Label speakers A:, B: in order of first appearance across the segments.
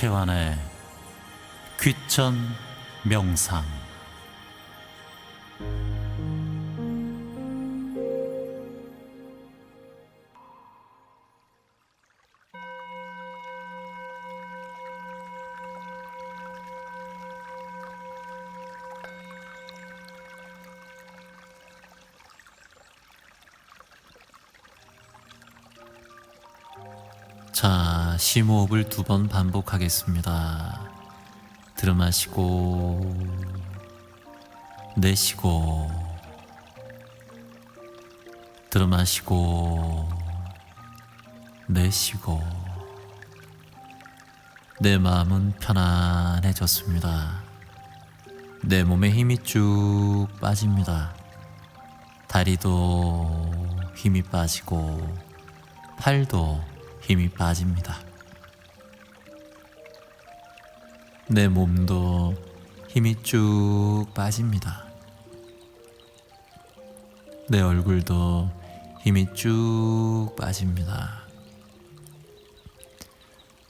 A: 최완의 귀천 명상. 자, 심호흡을 2번 반복하겠습니다. 들어마시고 내쉬고, 들어마시고 내쉬고. 내 마음은 편안해졌습니다. 내 몸에 힘이 쭉 빠집니다. 다리도 힘이 빠지고 팔도 힘이 빠집니다. 내 몸도 힘이 쭉 빠집니다. 내 얼굴도 힘이 쭉 빠집니다.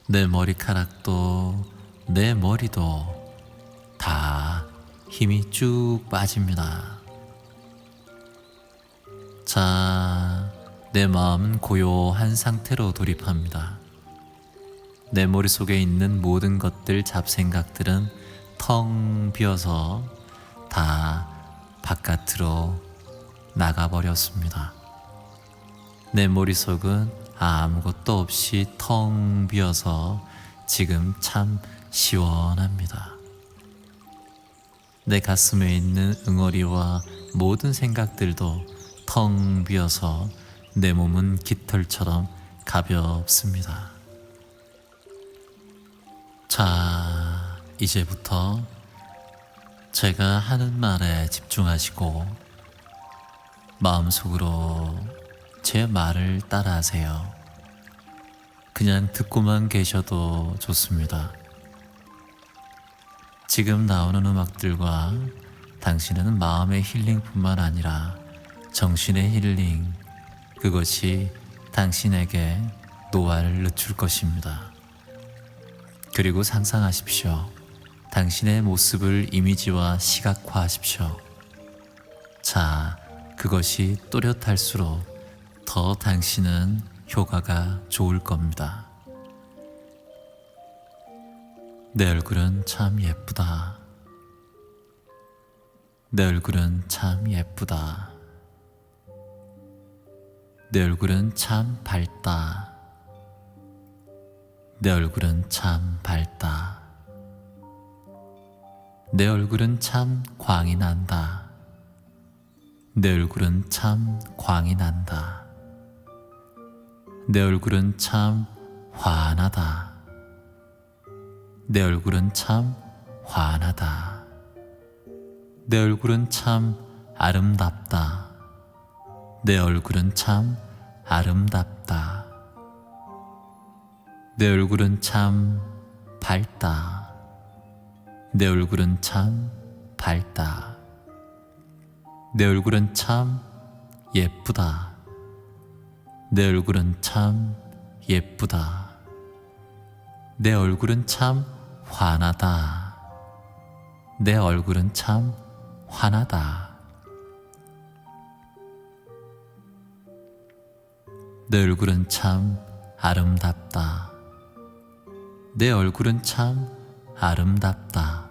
A: 내 머리카락도 내 머리도 다 힘이 쭉 빠집니다. 자, 내 마음은 고요한 상태로 돌입합니다. 내 머릿속에 있는 모든 것들, 잡생각들은 텅 비어서 다 바깥으로 나가버렸습니다. 내 머릿속은 아무것도 없이 텅 비어서 지금 참 시원합니다. 내 가슴에 있는 응어리와 모든 생각들도 텅 비어서 내 몸은 깃털처럼 가볍습니다. 자, 이제부터 제가 하는 말에 집중하시고 마음속으로 제 말을 따라하세요. 그냥 듣고만 계셔도 좋습니다. 지금 나오는 음악들과 당신은 마음의 힐링뿐만 아니라 정신의 힐링, 그것이 당신에게 노화를 늦출 것입니다. 그리고 상상하십시오. 당신의 모습을 이미지와 시각화하십시오. 자, 그것이 또렷할수록 더 당신은 효과가 좋을 겁니다. 내 얼굴은 참 예쁘다. 내 얼굴은 참 예쁘다. 내 얼굴은 참 밝다. 내 얼굴은 참 밝다. 내 얼굴은 참 광이 난다. 내 얼굴은 참 광이 난다. 내 얼굴은 참 환하다. 내 얼굴은 참 환하다. 내 얼굴은 참 아름답다. 내 얼굴은 참 아름답다. 내 얼굴은 참 밝다. 내 얼굴은 참 밝다. 내 얼굴은 참 예쁘다. 내 얼굴은 참 예쁘다. 내 얼굴은 참 환하다. 내 얼굴은 참 환하다. 내 얼굴은 참 아름답다. 내 얼굴은 참 아름답다.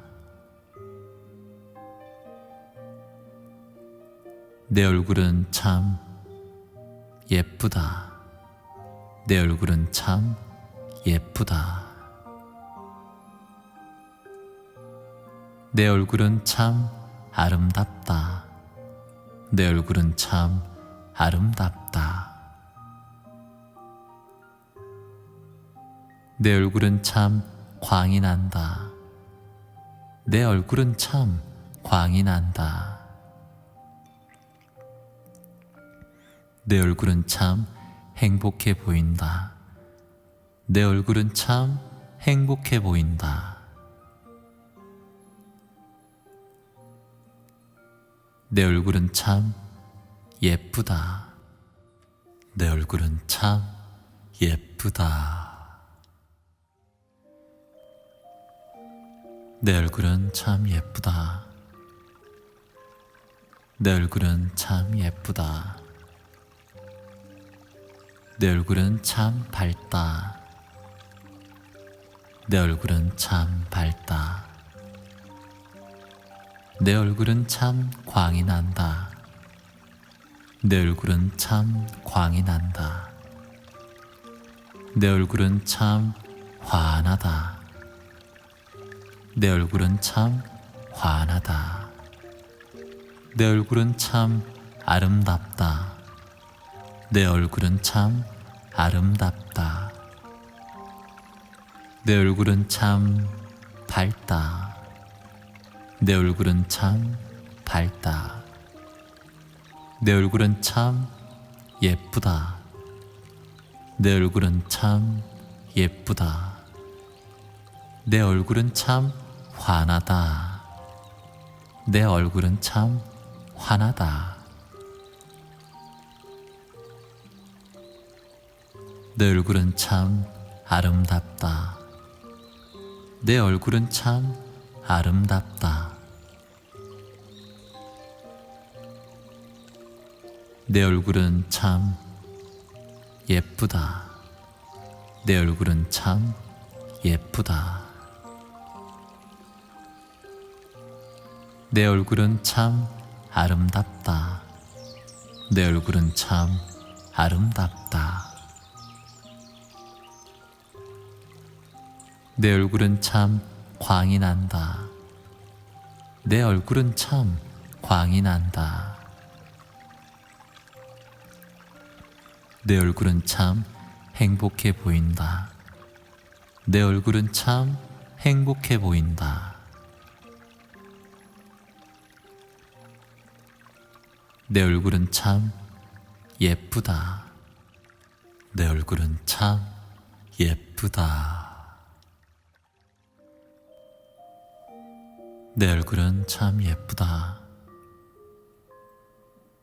A: 내 얼굴은 참 예쁘다. 내 얼굴은 참 예쁘다. 내 얼굴은 참 아름답다. 내 얼굴은 참 아름답다. 내 얼굴은 참 광이 난다. 내 얼굴은 참 광이 난다. 내 얼굴은 참 행복해 보인다. 내 얼굴은 참 행복해 보인다. 내 얼굴은 참 예쁘다. 내 얼굴은 참 예쁘다. 내 얼굴은 참 예쁘다. 내 얼굴은 참 예쁘다. 내 얼굴은 참 밝다. 내 얼굴은 참 밝다. 내 얼굴은 참 광이 난다. 내 얼굴은 참 광이 난다. 내 얼굴은 참 환하다. 내 얼굴은 참 환하다. 내 얼굴은 참 아름답다. 내 얼굴은 참 아름답다. 내 얼굴은 참 밝다. 내 얼굴은 참 밝다. 내 얼굴은 참 예쁘다. 내 얼굴은 참 예쁘다. 내 얼굴은 참 환하다. 내 얼굴은 참 환하다. 내 얼굴은 참 아름답다. 내 얼굴은 참 아름답다. 내 얼굴은 참 예쁘다. 내 얼굴은 참 예쁘다. 내 얼굴은 참 아름답다. 내 얼굴은 참 아름답다. 내 얼굴은 참 광이 난다. 내 얼굴은 참 광이 난다. 내 얼굴은 참 행복해 보인다. 내 얼굴은 참 행복해 보인다. 내 얼굴은 참 예쁘다. 내 얼굴은 참 예쁘다. 내 얼굴은 참 예쁘다.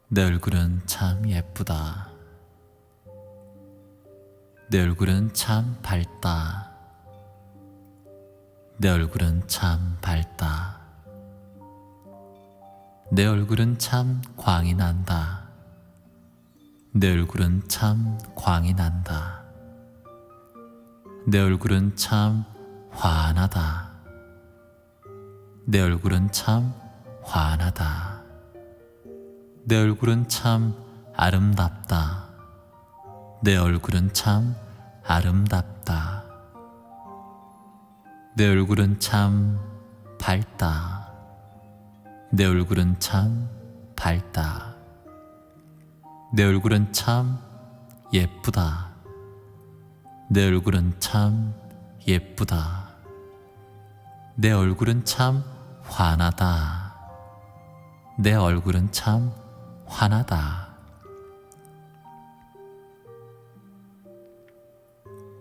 A: 내 얼굴은 참 예쁘다. 내 얼굴은 참 밝다. 내 얼굴은 참 밝다. 내 얼굴은 참 광이 난다. 내 얼굴은 참 광이 난다. 내 얼굴은 참 환하다. 내 얼굴은 참 환하다. 내 얼굴은 참 아름답다. 내 얼굴은 참 아름답다. 내 얼굴은 참 밝다. 내 얼굴은 참 밝다. 내 얼굴은 참 예쁘다. 내 얼굴은 참 예쁘다. 내 얼굴은 참 환하다. 내 얼굴은 참 환하다.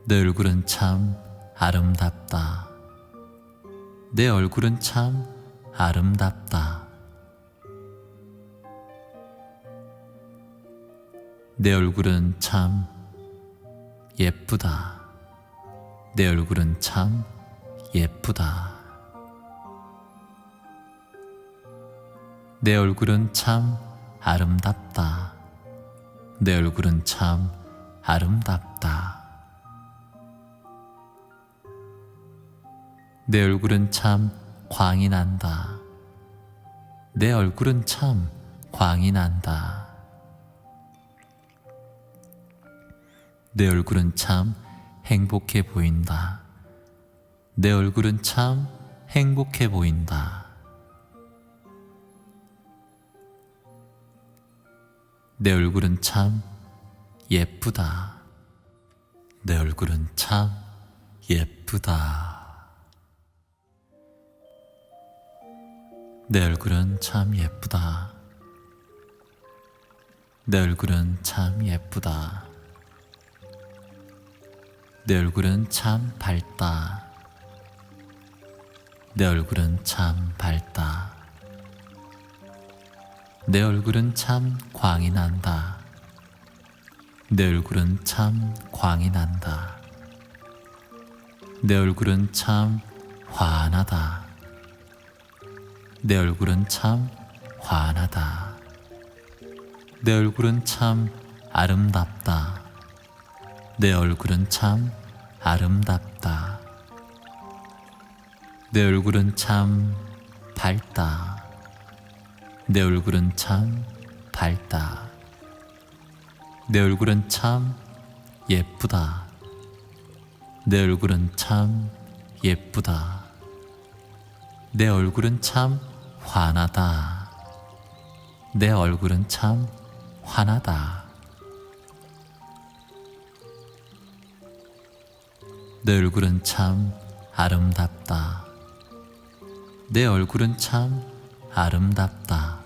A: 내 얼굴은 참 아름답다. 내 얼굴은 참 아름답다. 내 얼굴은 참 예쁘다. 내 얼굴은 참 예쁘다. 내 얼굴은 참 아름답다. 내 얼굴은 참 아름답다. 내 얼굴은 참 광이 난다. 내 얼굴은 참 광이 난다. 내 얼굴은 참 행복해 보인다. 내 얼굴은 참 행복해 보인다. 내 얼굴은 참 예쁘다. 내 얼굴은 참 예쁘다. 내 얼굴은 참 예쁘다. 내 얼굴은 참 예쁘다. 내 얼굴은 참 밝다. 내 얼굴은 참 밝다. 내 얼굴은 참 광이 난다. 내 얼굴은 참 광이 난다. 내 얼굴은 참 환하다. 내 얼굴은 참 환하다. 내 얼굴은 참 아름답다. 내 얼굴은 참 아름답다. 내 얼굴은 참 밝다. 내 얼굴은 참 밝다. 내 얼굴은 참 예쁘다. 내 얼굴은 참 예쁘다. 내 얼굴은 참 환하다. 내 얼굴은 참 환하다. 내 얼굴은 참 아름답다. 내 얼굴은 참 아름답다.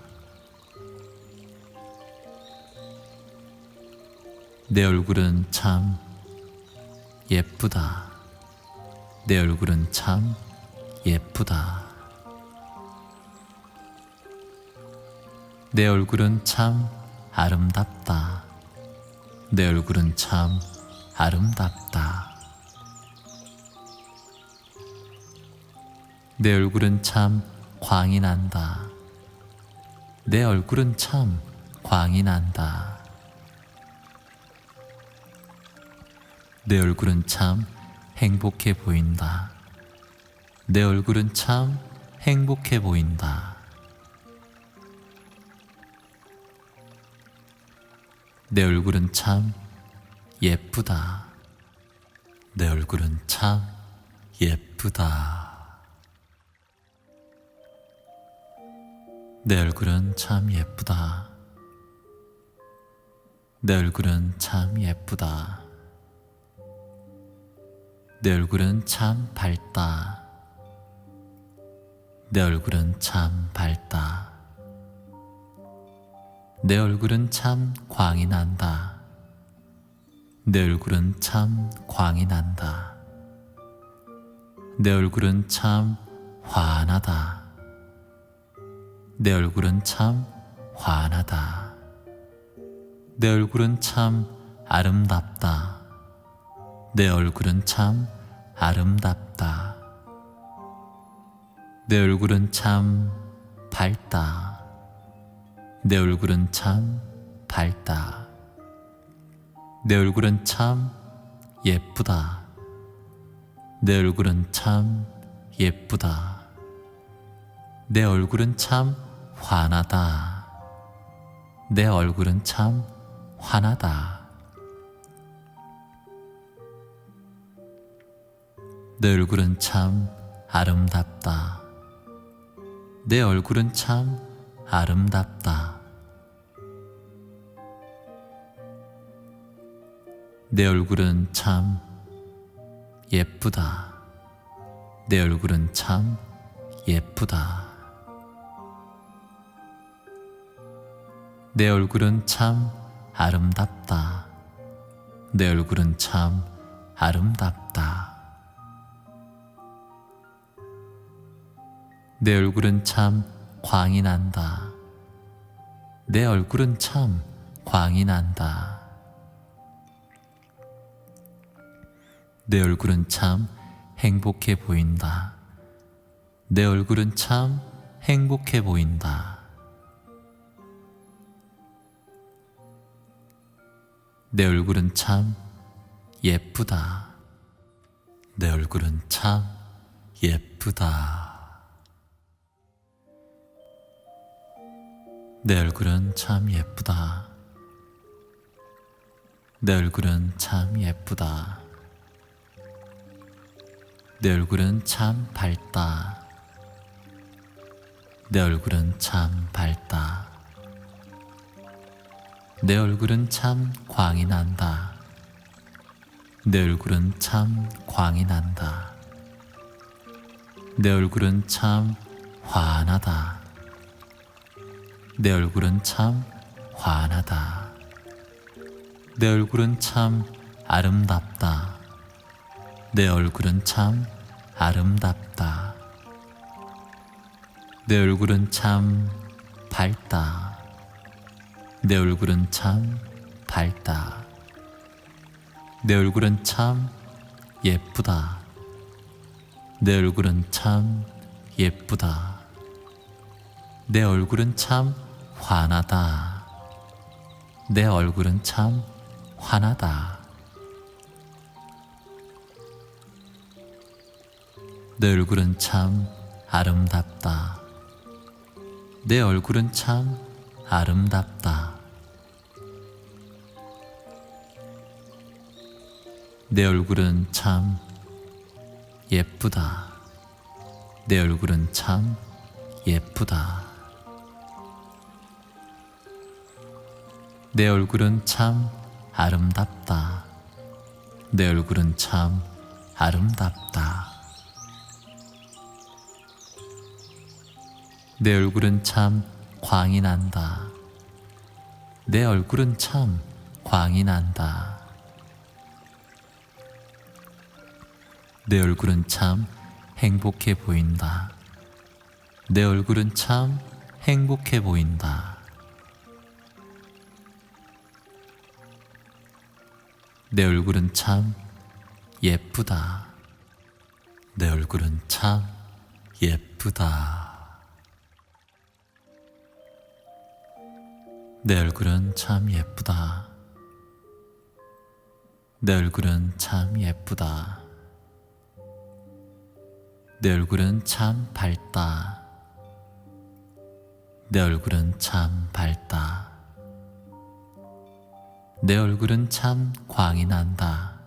A: 내 얼굴은 참 예쁘다. 내 얼굴은 참 예쁘다. 내 얼굴은 참 아름답다. 내 얼굴은 참 아름답다. 내 얼굴은 참 광이 난다. 내 얼굴은 참 광이 난다. 내 얼굴은 참 행복해 보인다. 내 얼굴은 참 행복해 보인다. 내 얼굴은 참 예쁘다. 내 얼굴은 참 예쁘다. 내 얼굴은 참 예쁘다. 내 얼굴은 참 예쁘다. 내 얼굴은 참 밝다. 내 얼굴은 참 밝다. 내 얼굴은 참 광이 난다. 내 얼굴은 참 광이 난다. 내 얼굴은 참 환하다. 내 얼굴은 참 환하다. 내 얼굴은 참 아름답다. 내 얼굴은 참 아름답다. 내 얼굴은 참 밝다. 내 얼굴은 참 밝다. 내 얼굴은 참 예쁘다. 내 얼굴은 참 예쁘다. 내 얼굴은 참 환하다. 내 얼굴은 참 환하다. 내 얼굴은 참 아름답다. 내 얼굴은 참 아름답다. 내 얼굴은 참 예쁘다. 내 얼굴은 참 예쁘다. 내 얼굴은 참 아름답다. 내 얼굴은 참 아름답다. 내 얼굴은 참 광이 난다. 내 얼굴은 참 광이 난다. 내 얼굴은 참 행복해 보인다. 내 얼굴은 참 행복해 보인다. 내 얼굴은 참 예쁘다. 내 얼굴은 참 예쁘다. 내 얼굴은 참 예쁘다. 내 얼굴은 참 예쁘다. 내 얼굴은 참 밝다. 내 얼굴은 참 밝다. 내 얼굴은 참 광이 난다. 내 얼굴은 참 광이 난다. 내 얼굴은 참 환하다. 내 얼굴은 참 환하다. 내 얼굴은 참 아름답다. 내 얼굴은 참 아름답다. 내 얼굴은 참 밝다. 내 얼굴은 참 밝다. 내 얼굴은 참 예쁘다. 내 얼굴은 참 예쁘다. 내 얼굴은 참 환하다. 내 얼굴은 참 환하다. 내 얼굴은 참 아름답다. 내 얼굴은 참 아름답다. 내 얼굴은 참 예쁘다. 내 얼굴은 참 예쁘다. 내 얼굴은 참 아름답다. 내 얼굴은 참 아름답다. 내 얼굴은 참 광이 난다. 내 얼굴은 참 광이 난다. 내 얼굴은 참 행복해 보인다. 내 얼굴은 참 행복해 보인다. 내 얼굴은 참 예쁘다. 내 얼굴은 참 예쁘다. 내 얼굴은 참 예쁘다. 내 얼굴은 참 예쁘다. 내 얼굴은 참 밝다. 내 얼굴은 참 밝다. 내 얼굴은 참 광이 난다.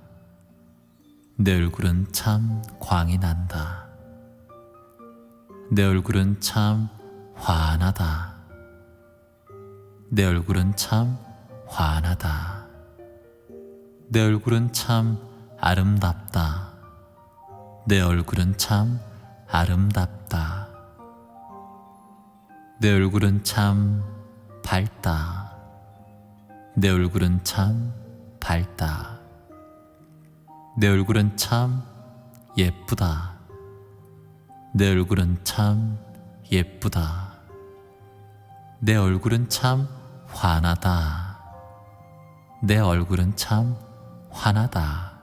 A: 내 얼굴은 참 광이 난다. 내 얼굴은 참 환하다. 내 얼굴은 참 환하다. 내 얼굴은 참 아름답다. 내 얼굴은 참 아름답다. 내 얼굴은 참 밝다. 내 얼굴은 참 밝다. 내 얼굴은 참 예쁘다. 내 얼굴은 참 예쁘다. 내 얼굴은 참 환하다. 내 얼굴은 참 환하다.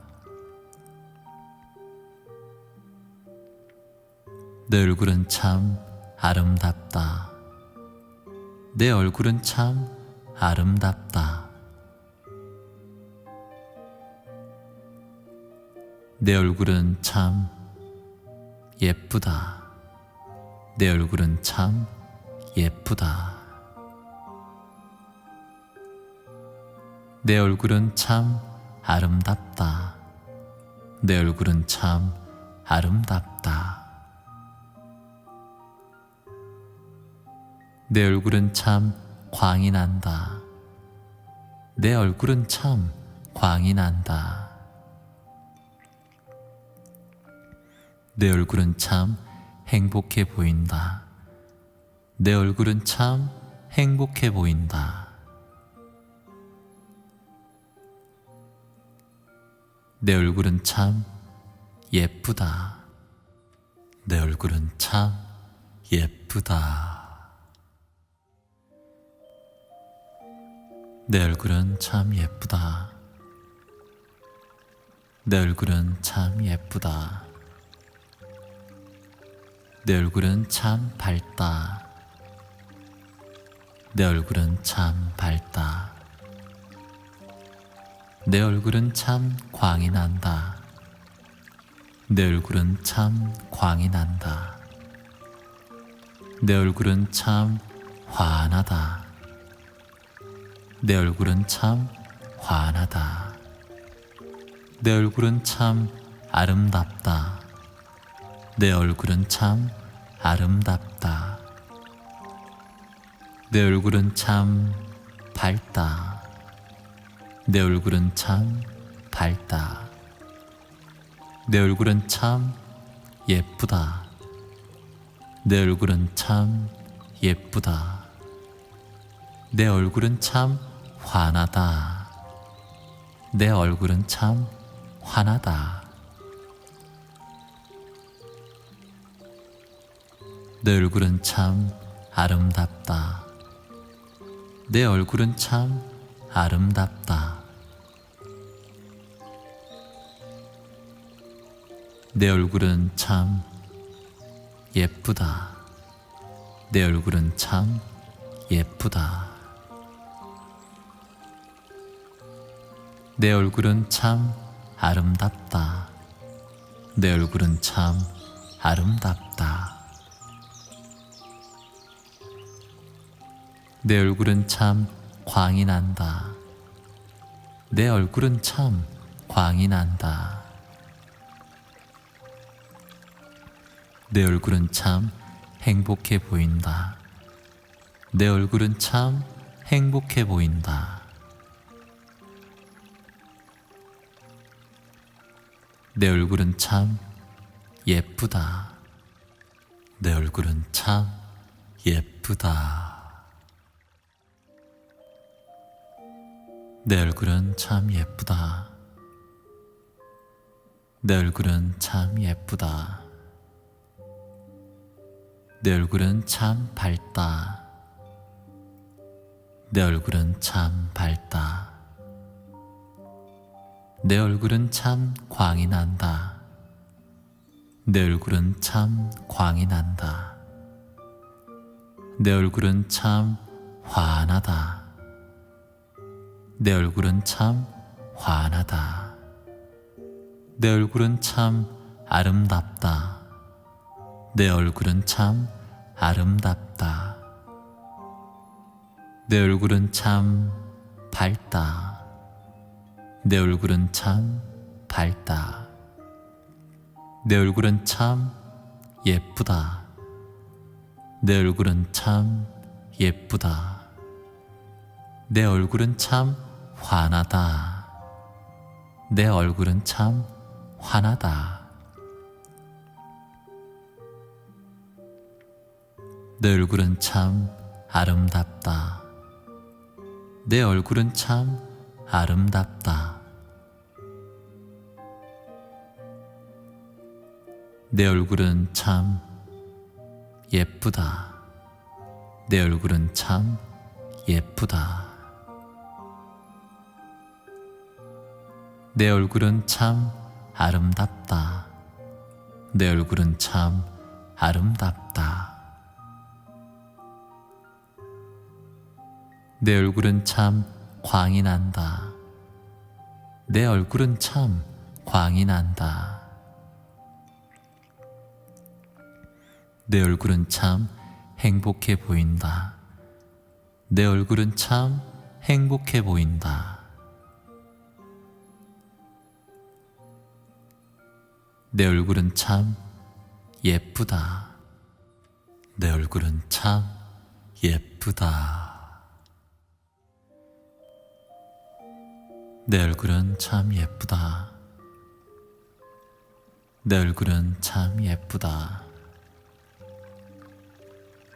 A: 내 얼굴은 참 아름답다. 내 얼굴은 참 아름답다. 내 얼굴은 참 예쁘다. 내 얼굴은 참 예쁘다. 내 얼굴은 참 아름답다. 내 얼굴은 참 아름답다. 내 얼굴은 참 광이 난다. 내 얼굴은 참 광이 난다. 내 얼굴은 참 행복해 보인다. 내 얼굴은 참 행복해 보인다. 내 얼굴은 참 예쁘다. 내 얼굴은 참 예쁘다. 내 얼굴은 참 예쁘다. 내 얼굴은 참 예쁘다. 내 얼굴은 참 밝다. 내 얼굴은 참 밝다. 내 얼굴은 참 광이 난다. 내 얼굴은 참 광이 난다. 내 얼굴은 참 환하다. 내 얼굴은 참 환하다. 내 얼굴은 참 아름답다. 내 얼굴은 참 아름답다. 내 얼굴은 참 밝다. 내 얼굴은 참 밝다. 내 얼굴은 참 예쁘다. 내 얼굴은 참 예쁘다. 내 얼굴은 참 환하다. 내 얼굴은 참 환하다. 내 얼굴은 참 아름답다. 내 얼굴은 참 아름답다. 내 얼굴은 참 예쁘다. 내 얼굴은 참 예쁘다. 내 얼굴은 참 아름답다. 내 얼굴은 참 아름답다. 내 얼굴은 참 광이 난다. 내 얼굴은 참 광이 난다. 내 얼굴은 참 행복해 보인다. 내 얼굴은 참 행복해 보인다. 내 얼굴은 참 예쁘다. 내 얼굴은 참 예쁘다. 내 얼굴은 참 예쁘다. 내 얼굴은 참 예쁘다. 내 얼굴은 참 밝다. 내 얼굴은 참 밝다. 내 얼굴은 참 광이 난다. 내 얼굴은 참 광이 난다. 내 얼굴은 참 환하다. 내 얼굴은 참 환하다. 내 얼굴은 참 아름답다. 내 얼굴은 참 아름답다. 내 얼굴은 참 밝다. 내 얼굴은 참 밝다. 내 얼굴은 참 예쁘다. 내 얼굴은 참 예쁘다. 내 얼굴은 참 환하다. 내 얼굴은 참 환하다. 내 얼굴은 참 아름답다. 내 얼굴은 참 아름답다. 내 얼굴은 참 예쁘다. 내 얼굴은 참 예쁘다. 내 얼굴은 참 아름답다. 내 얼굴은 참 아름답다. 내 얼굴은 참 광이 난다. 내 얼굴은 참 광이 난다. 내 얼굴은 참 행복해 보인다. 내 얼굴은 참 행복해 보인다. 내 얼굴은 참 예쁘다. 내 얼굴은 참 예쁘다. 내 얼굴은 참 예쁘다. 내 얼굴은 참 예쁘다.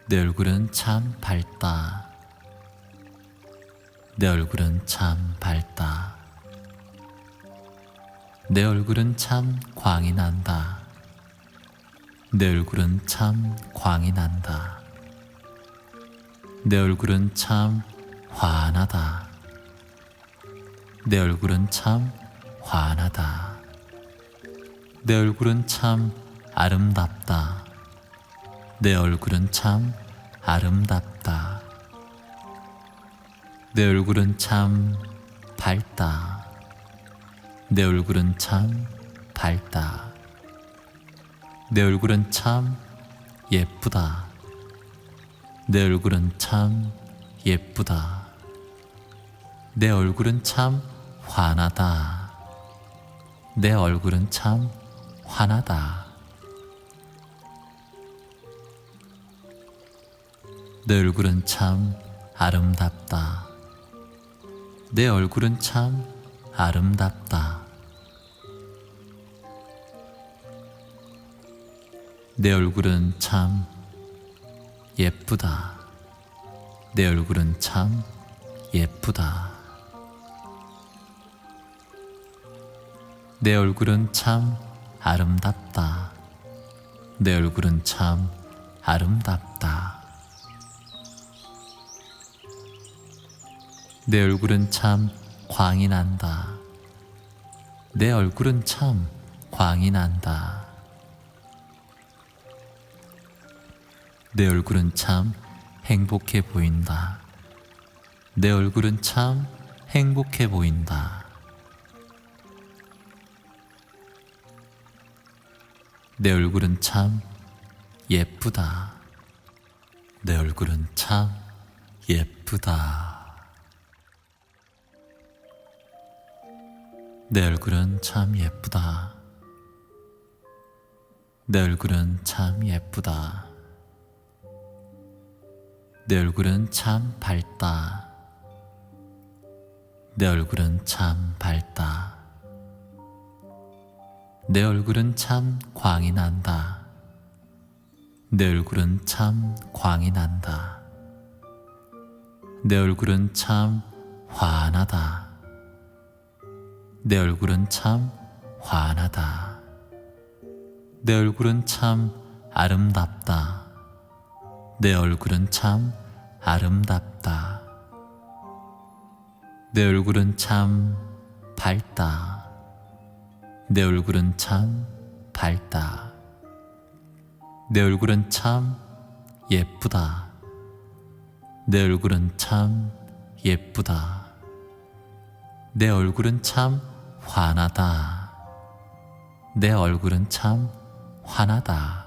A: 내 얼굴은 참 밝다. 내 얼굴은 참 밝다. 내 얼굴은 참 광이 난다. 내 얼굴은 참 광이 난다. 내 얼굴은 참 환하다. 내 얼굴은 참 환하다. 내 얼굴은 참 아름답다. 내 얼굴은 참 아름답다. 내 얼굴은 참 밝다. 내 얼굴은 참 밝다. 내 얼굴은 참 예쁘다. 내 얼굴은 참 예쁘다. 내 얼굴은 참 환하다. 내 얼굴은 참 환하다. 내 얼굴은 참 아름답다. 내 얼굴은 참 아름답다. 내 얼굴은 참 예쁘다. 내 얼굴은 참 예쁘다. 내 얼굴은 참 아름답다. 내 얼굴은 참 아름답다. 내 얼굴은 참 광이 난다. 내 얼굴은 참 광이 난다. 내 얼굴은 참 행복해 보인다. 내 얼굴은 참 행복해 보인다. 내 얼굴은 참 예쁘다. 내 얼굴은 참 예쁘다. 내 얼굴은 참 예쁘다. 내 얼굴은 참 예쁘다. 내 얼굴은 참 밝다. 내 얼굴은 참 밝다. 내 얼굴은 참 광이 난다. 내 얼굴은 참 광이 난다. 내 얼굴은 참 환하다. 내 얼굴은 참 환하다. 내 얼굴은 참 아름답다. 내 얼굴은 참 아름답다. 내 얼굴은 참 밝다. 내 얼굴은 참 밝다. 내 얼굴은 참 예쁘다. 내 얼굴은 참 예쁘다. 내 얼굴은 참 환하다. 내 얼굴은 참 환하다.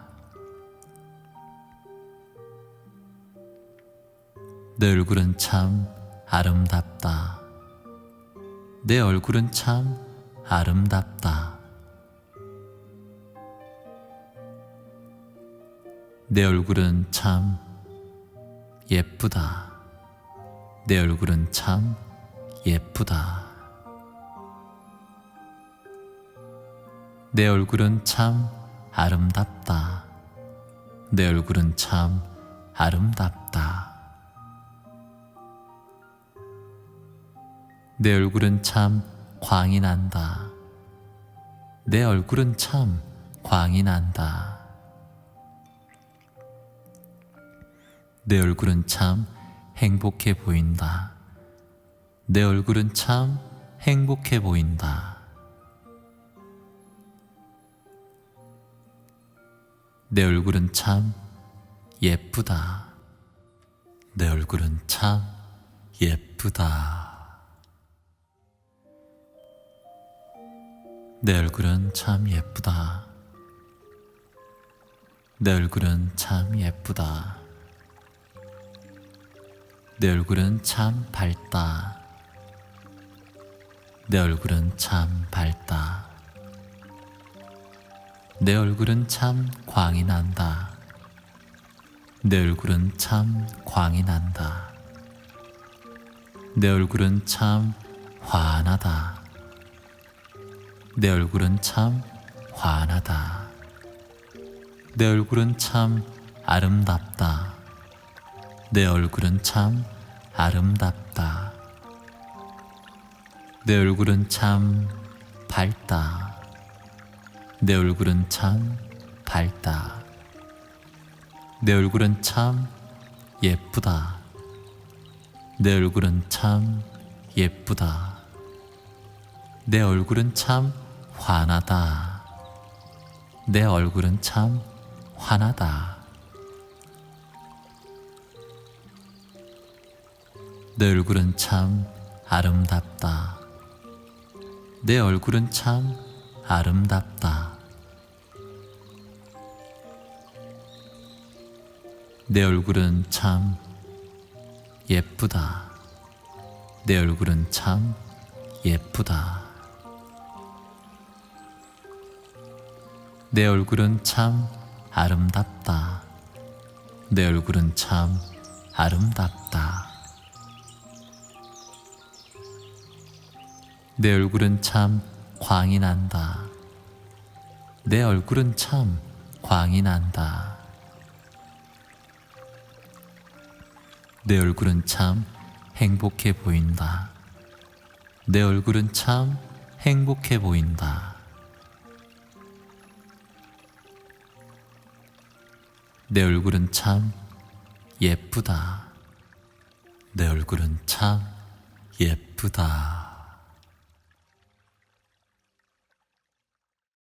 A: 내 얼굴은 참 아름답다. 내 얼굴은 참 아름답다. 내 얼굴은 참 예쁘다. 내 얼굴은 참 예쁘다. 내 얼굴은 참 아름답다. 내 얼굴은 참 아름답다. 내 얼굴은 참 광이 난다. 내 얼굴은 참 광이 난다. 내 얼굴은 참 행복해 보인다. 내 얼굴은 참 행복해 보인다. 내 얼굴은 참 예쁘다. 내 얼굴은 참 예쁘다. 내 얼굴은 참 예쁘다. 내 얼굴은 참 예쁘다. 내 얼굴은 참 밝다. 내 얼굴은 참 밝다. 내 얼굴은 참 광이 난다. 내 얼굴은 참 광이 난다. 내 얼굴은 참 환하다. 내 얼굴은 참 환하다. 내 얼굴은 참 아름답다. 내 얼굴은 참 아름답다. 내 얼굴은 참 밝다. 내 얼굴은 참 밝다. 내 얼굴은 참 예쁘다. 내 얼굴은 참 예쁘다. 내 얼굴은 참 환하다. 내 얼굴은 참 환하다. 내 얼굴은 참 아름답다. 내 얼굴은 참 아름답다. 내 얼굴은 참 예쁘다. 내 얼굴은 참 예쁘다. 내 얼굴은 참 아름답다. 내 얼굴은 참 아름답다. 내 얼굴은 참 광이 난다. 내 얼굴은 참 광이 난다. 내 얼굴은 참 행복해 보인다. 내 얼굴은 참 행복해 보인다. 내 얼굴은 참 예쁘다. 내 얼굴은 참 예쁘다.